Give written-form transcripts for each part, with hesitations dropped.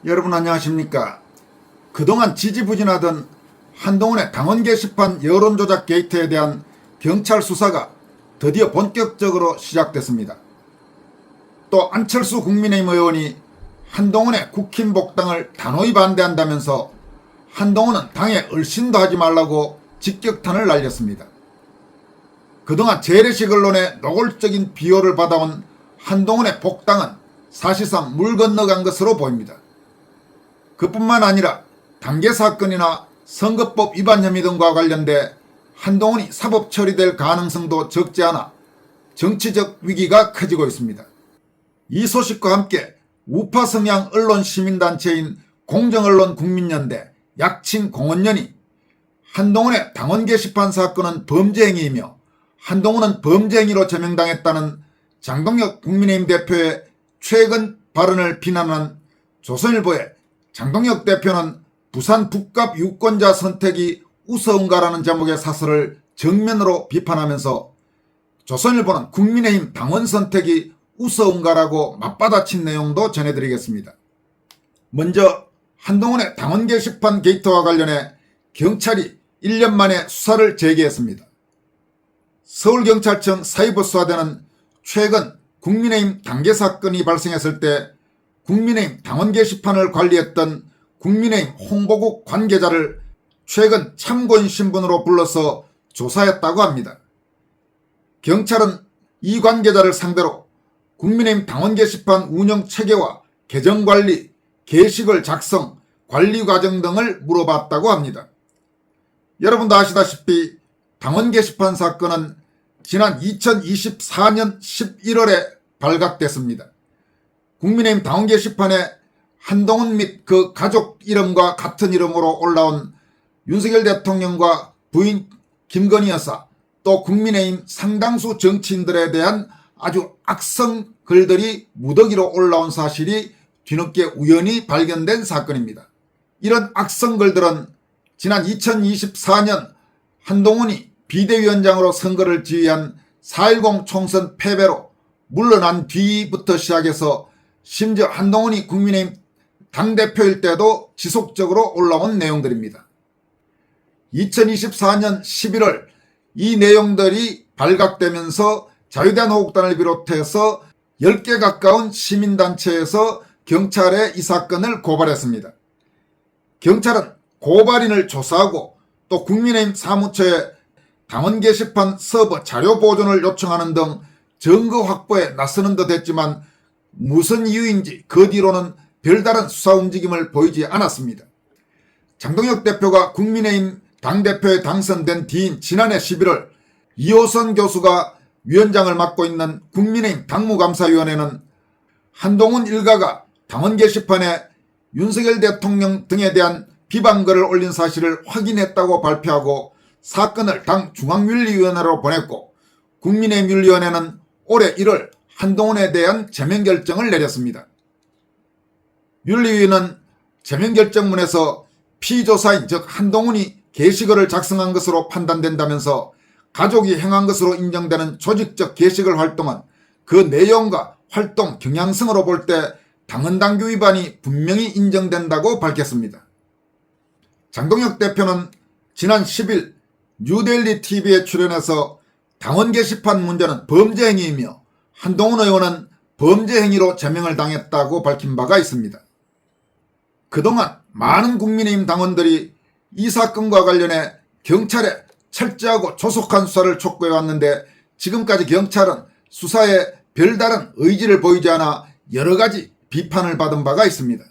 여러분 안녕하십니까. 그동안 지지부진하던 한동훈의 당원 게시판 여론조작 게이트에 대한 경찰 수사가 드디어 본격적으로 시작됐습니다. 또 안철수 국민의힘 의원이 한동훈의 국힘 복당을 단호히 반대한다면서 한동훈은 당에 얼씬도 하지 말라고 직격탄을 날렸습니다. 그동안 재래식 언론의 노골적인 비호를 받아온 한동훈의 복당은 사실상 물 건너간 것으로 보입니다. 그뿐만 아니라 단계 사건이나 선거법 위반 혐의 등과 관련돼 한동훈이 사법 처리될 가능성도 적지 않아 정치적 위기가 커지고 있습니다. 이 소식과 함께 우파 성향 언론 시민단체인 공정언론국민연대 약칭 공언연이 한동훈의 당원 게시판 사건은 범죄행위이며 한동훈은 범죄행위로 제명당했다는 장동혁 국민의힘 대표의 최근 발언을 비난한 조선일보의 장동혁 대표는 부산 북갑 유권자 선택이 우스운가라는 제목의 사설을 정면으로 비판하면서 조선일보는 국민의힘 당원 선택이 우스운가라고 맞받아친 내용도 전해드리겠습니다. 먼저 한동훈의 당원 게시판 게이트와 관련해 경찰이 1년 만에 수사를 재개했습니다. 서울경찰청 사이버수사대는 최근 국민의힘 당계 사건이 발생했을 때 국민의힘 당원 게시판을 관리했던 국민의힘 홍보국 관계자를 최근 참고인 신분으로 불러서 조사했다고 합니다. 경찰은 이 관계자를 상대로 국민의힘 당원 게시판 운영 체계와 계정관리, 게시글 작성, 관리 과정 등을 물어봤다고 합니다. 여러분도 아시다시피 당원 게시판 사건은 지난 2024년 11월에 발각됐습니다. 국민의힘 당원 게시판에 한동훈 및 그 가족 이름과 같은 이름으로 올라온 윤석열 대통령과 부인 김건희 여사 또 국민의힘 상당수 정치인들에 대한 아주 악성 글들이 무더기로 올라온 사실이 뒤늦게 우연히 발견된 사건입니다. 이런 악성 글들은 지난 2024년 한동훈이 비대위원장으로 선거를 지휘한 4.10 총선 패배로 물러난 뒤부터 시작해서 심지어 한동훈이 국민의힘 당대표일 때도 지속적으로 올라온 내용들입니다. 2024년 11월 이 내용들이 발각되면서 자유대한호국단을 비롯해서 10개 가까운 시민단체에서 경찰에 이 사건을 고발했습니다. 경찰은 고발인을 조사하고 또 국민의힘 사무처에 당원 게시판 서버 자료 보존을 요청하는 등 증거 확보에 나서는 듯 했지만 무슨 이유인지 그 뒤로는 별다른 수사 움직임을 보이지 않았습니다. 장동혁 대표가 국민의힘 당대표에 당선된 뒤인 지난해 11월 이호선 교수가 위원장을 맡고 있는 국민의힘 당무감사위원회는 한동훈 일가가 당원 게시판에 윤석열 대통령 등에 대한 비방글을 올린 사실을 확인했다고 발표하고 사건을 당 중앙윤리위원회로 보냈고 국민의힘 윤리위원회는 올해 1월 한동훈에 대한 제명결정을 내렸습니다. 윤리위는 제명결정문에서 피조사인 즉 한동훈이 게시글을 작성한 것으로 판단된다면서 가족이 행한 것으로 인정되는 조직적 게시글 활동은 그 내용과 활동 경향성으로 볼 때 당헌당규 위반이 분명히 인정된다고 밝혔습니다. 장동혁 대표는 지난 10일 뉴델리 TV에 출연해서 당원 게시판 문제는 범죄 행위이며 한동훈 의원은 범죄 행위로 제명을 당했다고 밝힌 바가 있습니다. 그동안 많은 국민의힘 당원들이 이 사건과 관련해 경찰에 철저하고 조속한 수사를 촉구해왔는데 지금까지 경찰은 수사에 별다른 의지를 보이지 않아 여러 가지 비판을 받은 바가 있습니다.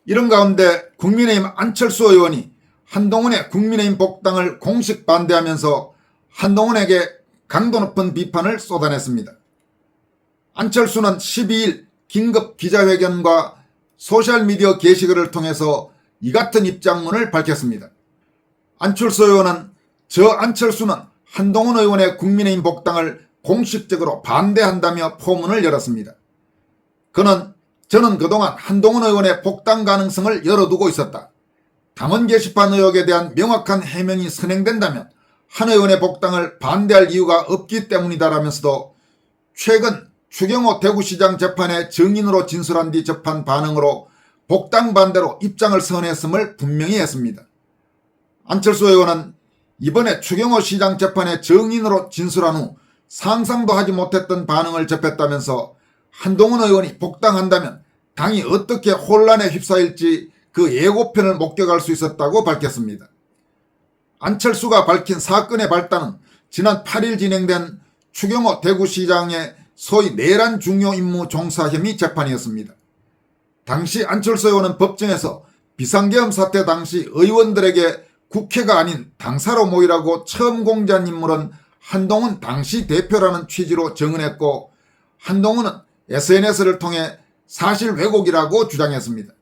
이런 가운데 국민의힘 안철수 의원이 한동훈의 국민의힘 복당을 공식 반대하면서 한동훈에게 강도 높은 비판을 쏟아냈습니다. 안철수는 12일 긴급 기자회견과 소셜미디어 게시글을 통해서 이 같은 입장문을 밝혔습니다. 안철수 의원은 저 안철수는 한동훈 의원의 국민의힘 복당을 공식적으로 반대한다며 포문을 열었습니다. 저는 그동안 한동훈 의원의 복당 가능성을 열어두고 있었다. 당원 게시판 의혹에 대한 명확한 해명이 선행된다면 한 의원의 복당을 반대할 이유가 없기 때문이다라면서도 최근 추경호 대구시장 재판에 증인으로 진술한 뒤 접한 반응으로 복당 반대로 입장을 선회했음을 분명히 했습니다. 안철수 의원은 이번에 추경호 시장 재판에 증인으로 진술한 후 상상도 하지 못했던 반응을 접했다면서 한동훈 의원이 복당한다면 당이 어떻게 혼란에 휩싸일지 그 예고편을 목격할 수 있었다고 밝혔습니다. 안철수가 밝힌 사건의 발단은 지난 8일 진행된 추경호 대구시장의 소위 내란 중요 임무 종사 혐의 재판이었습니다. 당시 안철수 의원은 법정에서 비상계엄 사태 당시 의원들에게 국회가 아닌 당사로 모이라고 처음 공지한 인물은 한동훈 당시 대표라는 취지로 증언했고, 한동훈은 SNS를 통해 사실 왜곡이라고 주장했습니다.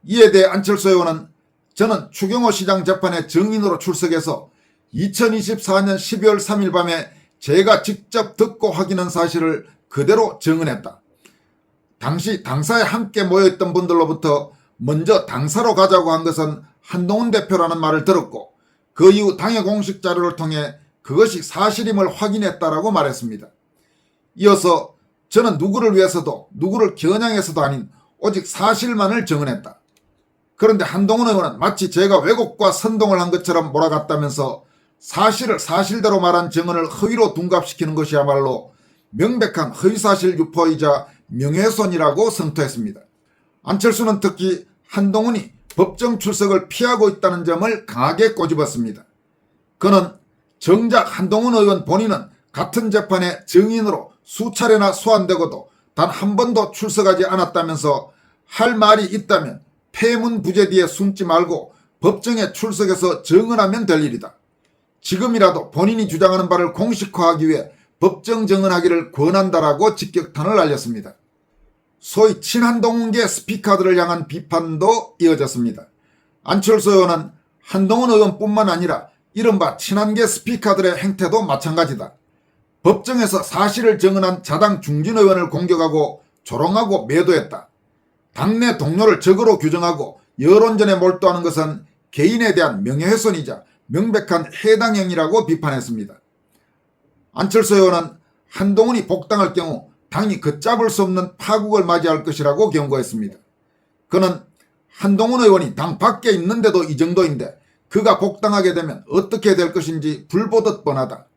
이에 대해 안철수 의원은 저는 추경호 시장 재판에 증인으로 출석해서 2024년 12월 3일 밤에 제가 직접 듣고 확인한 사실을 그대로 증언했다. 당시 당사에 함께 모여있던 분들로부터 먼저 당사로 가자고 한 것은 한동훈 대표라는 말을 들었고, 그 이후 당의 공식 자료를 통해 그것이 사실임을 확인했다라고 말했습니다. 이어서 저는 누구를 위해서도 누구를 겨냥해서도 아닌 오직 사실만을 증언했다. 그런데 한동훈 의원은 마치 제가 왜곡과 선동을 한 것처럼 몰아갔다면서 사실을 사실대로 말한 증언을 허위로 둔갑시키는 것이야말로 명백한 허위사실 유포이자 명예훼손이라고 성토했습니다. 안철수는 특히 한동훈이 법정 출석을 피하고 있다는 점을 강하게 꼬집었습니다. 그는 정작 한동훈 의원 본인은 같은 재판에 증인으로 수차례나 소환되고도 단 한 번도 출석하지 않았다면서 할 말이 있다면 폐문부제 뒤에 숨지 말고 법정에 출석해서 증언하면 될 일이다. 지금이라도 본인이 주장하는 바를 공식화하기 위해 법정 증언하기를 권한다라고 직격탄을 날렸습니다. 소위 친한동훈계 스피커들을 향한 비판도 이어졌습니다. 안철수 의원은 한동훈 의원뿐만 아니라 이른바 친한계 스피커들의 행태도 마찬가지다. 법정에서 사실을 증언한 자당 중진 의원을 공격하고 조롱하고 매도했다. 당내 동료를 적으로 규정하고 여론전에 몰두하는 것은 개인에 대한 명예훼손이자 명백한 해당행위라고 비판했습니다. 안철수 의원은 한동훈이 복당할 경우 당이 걷잡을 수 없는 파국을 맞이할 것이라고 경고했습니다. 그는 한동훈 의원이 당 밖에 있는데도 이 정도인데 그가 복당하게 되면 어떻게 될 것인지 불보듯 뻔하다.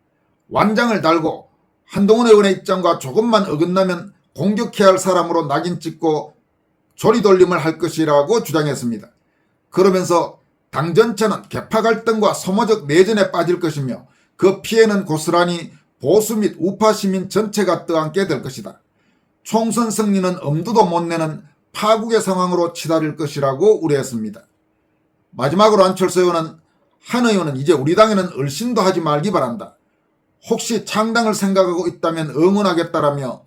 완장을 달고 한동훈 의원의 입장과 조금만 어긋나면 공격해야 할 사람으로 낙인 찍고 조리돌림을 할 것이라고 주장했습니다. 그러면서 당 전체는 계파 갈등과 소모적 내전에 빠질 것이며 그 피해는 고스란히 보수 및 우파 시민 전체가 떠안게 될 것이다. 총선 승리는 엄두도 못 내는 파국의 상황으로 치달을 것이라고 우려했습니다. 마지막으로 안철수 의원은 한 의원은 이제 우리 당에는 얼씬도 하지 말기 바란다. 혹시 창당을 생각하고 있다면 응원하겠다라며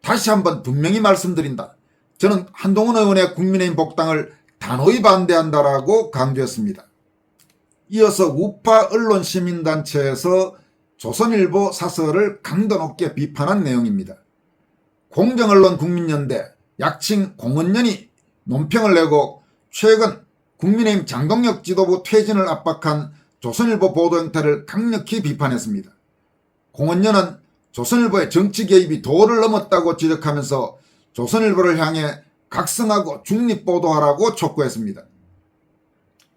다시 한번 분명히 말씀드린다. 저는 한동훈 의원의 국민의힘 복당을 단호히 반대한다라고 강조했습니다. 이어서 우파 언론 시민단체에서 조선일보 사설을 강도 높게 비판한 내용입니다. 공정언론 국민연대 약칭 공언연이 논평을 내고 최근 국민의힘 장동혁 지도부 퇴진을 압박한 조선일보 보도 행태를 강력히 비판했습니다. 공언연은 조선일보의 정치 개입이 도를 넘었다고 지적하면서 조선일보를 향해 각성하고 중립보도하라고 촉구했습니다.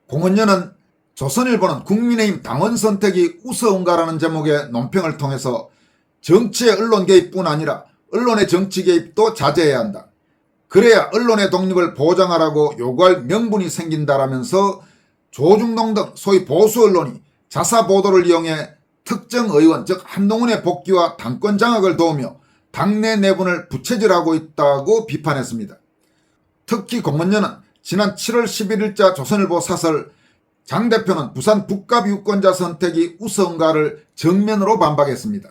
공언연은 조선일보는 국민의힘 당원 선택이 우스운가라는 제목의 논평을 통해서 정치의 언론 개입뿐 아니라 언론의 정치 개입도 자제해야 한다. 그래야 언론의 독립을 보장하라고 요구할 명분이 생긴다라면서 조중동 등 소위 보수 언론이 자사 보도를 이용해 특정 의원 즉 한동훈의 복귀와 당권 장악을 도우며 당내 내분을 부채질하고 있다고 비판했습니다. 특히 공언연은 지난 7월 11일자 조선일보 사설 장 대표는 부산 북갑 유권자 선택이 우스운가를 정면으로 반박했습니다.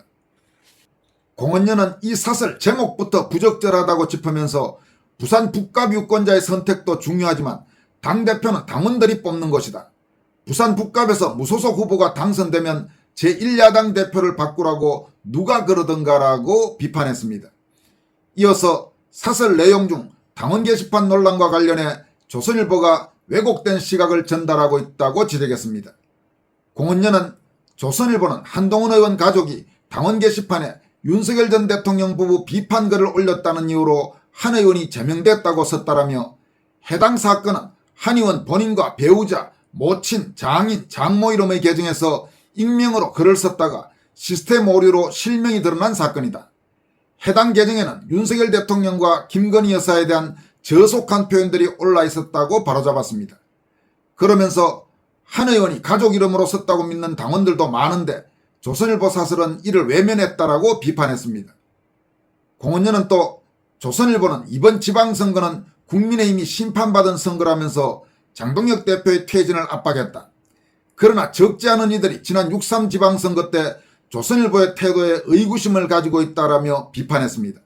공언연은 이 사설 제목부터 부적절하다고 짚으면서 부산 북갑 유권자의 선택도 중요하지만 당대표는 당원들이 뽑는 것이다. 부산 북갑에서 무소속 후보가 당선되면 제1야당 대표를 바꾸라고 누가 그러던가라고 비판했습니다. 이어서 사설 내용 중 당원 게시판 논란과 관련해 조선일보가 왜곡된 시각을 전달하고 있다고 지적했습니다. 공언연은 조선일보는 한동훈 의원 가족이 당원 게시판에 윤석열 전 대통령 부부 비판글을 올렸다는 이유로 한 의원이 제명됐다고 썼다라며 해당 사건은 한 의원 본인과 배우자, 모친, 장인, 장모 이름의 계정에서 익명으로 글을 썼다가 시스템 오류로 실명이 드러난 사건이다. 해당 계정에는 윤석열 대통령과 김건희 여사에 대한 저속한 표현들이 올라 있었다고 바로잡았습니다. 그러면서 한 의원이 가족 이름으로 썼다고 믿는 당원들도 많은데 조선일보 사설은 이를 외면했다라고 비판했습니다. 공원연은 또 조선일보는 이번 지방선거는 국민의힘이 심판받은 선거라면서 장동혁 대표의 퇴진을 압박했다. 그러나 적지 않은 이들이 지난 6.3 지방선거 때 조선일보의 태도에 의구심을 가지고 있다라며 비판했습니다.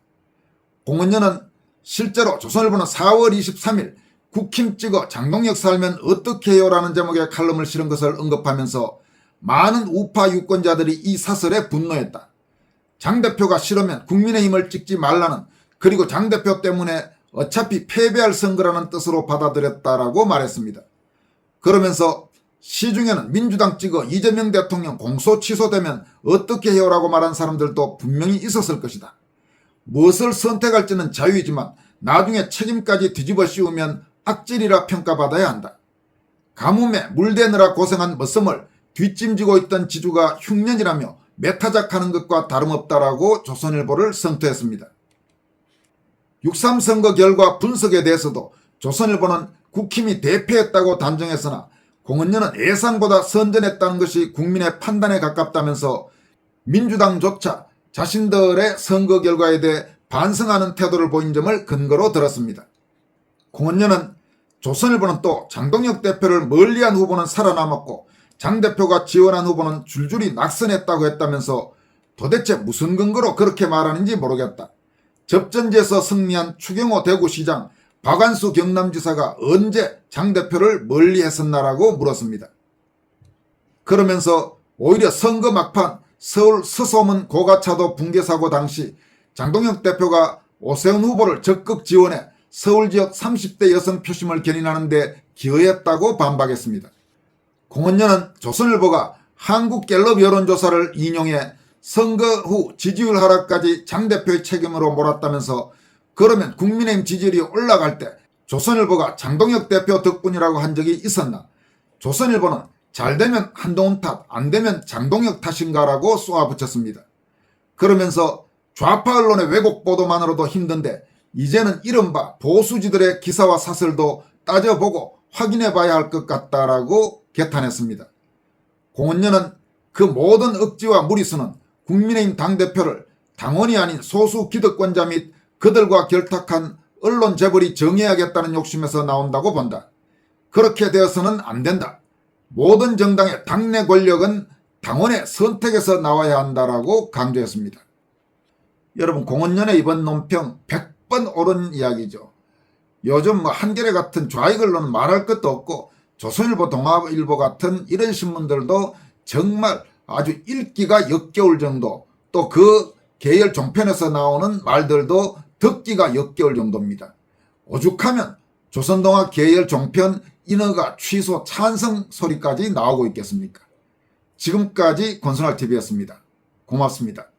공원연은 실제로 조선일보는 4월 23일 국힘 찍어 장동혁 살면 어떻게 해요? 라는 제목의 칼럼을 실은 것을 언급하면서 많은 우파 유권자들이 이 사설에 분노했다. 장 대표가 싫으면 국민의힘을 찍지 말라는, 그리고 장 대표 때문에 어차피 패배할 선거라는 뜻으로 받아들였다라고 말했습니다. 그러면서 시중에는 민주당 찍어 이재명 대통령 공소 취소되면 어떻게 해요? 라고 말한 사람들도 분명히 있었을 것이다. 무엇을 선택할지는 자유이지만 나중에 책임까지 뒤집어 씌우면 악질이라 평가받아야 한다. 가뭄에 물대느라 고생한 머슴을 뒷짐지고 있던 지주가 흉년이라며 매타작하는 것과 다름없다라고 조선일보를 성토했습니다. 6.3 선거 결과 분석에 대해서도 조선일보는 국힘이 대패했다고 단정했으나 공언연은 예상보다 선전했다는 것이 국민의 판단에 가깝다면서 민주당조차 자신들의 선거 결과에 대해 반성하는 태도를 보인 점을 근거로 들었습니다. 공언연은 조선일보는 또 장동혁 대표를 멀리한 후보는 살아남았고 장 대표가 지원한 후보는 줄줄이 낙선했다고 했다면서 도대체 무슨 근거로 그렇게 말하는지 모르겠다. 접전지에서 승리한 추경호 대구시장, 박완수 경남지사가 언제 장 대표를 멀리했었나라고 물었습니다. 그러면서 오히려 선거 막판 서울 서소문 고가차도 붕괴사고 당시 장동혁 대표가 오세훈 후보를 적극 지원해 서울 지역 30대 여성 표심을 견인하는 데 기여했다고 반박했습니다. 공언연은 조선일보가 한국갤럽 여론조사를 인용해 선거 후 지지율 하락까지 장 대표의 책임으로 몰았다면서 그러면 국민의힘 지지율이 올라갈 때 조선일보가 장동혁 대표 덕분이라고 한 적이 있었나? 조선일보는 잘되면 한동훈 탓, 안되면 장동혁 탓인가라고 쏘아붙였습니다. 그러면서 좌파 언론의 왜곡 보도만으로도 힘든데 이제는 이른바 보수지들의 기사와 사설도 따져보고 확인해봐야 할 것 같다라고 개탄했습니다. 공언연은 그 모든 억지와 무리수는 국민의힘 당대표를 당원이 아닌 소수 기득권자 및 그들과 결탁한 언론 재벌이 정해야겠다는 욕심에서 나온다고 본다. 그렇게 되어서는 안 된다. 모든 정당의 당내 권력은 당원의 선택에서 나와야 한다라고 강조했습니다. 여러분, 공언연의 이번 논평 100번 옳은 이야기죠. 요즘 한겨레 같은 좌익 언론은 말할 것도 없고 조선일보, 동아일보 같은 이런 신문들도 정말 아주 읽기가 역겨울 정도, 또 그 계열 종편에서 나오는 말들도 듣기가 역겨울 정도입니다. 오죽하면 조선동아 계열 종편 인허가 취소 찬성 소리까지 나오고 있겠습니까? 지금까지 권순할TV였습니다. 고맙습니다.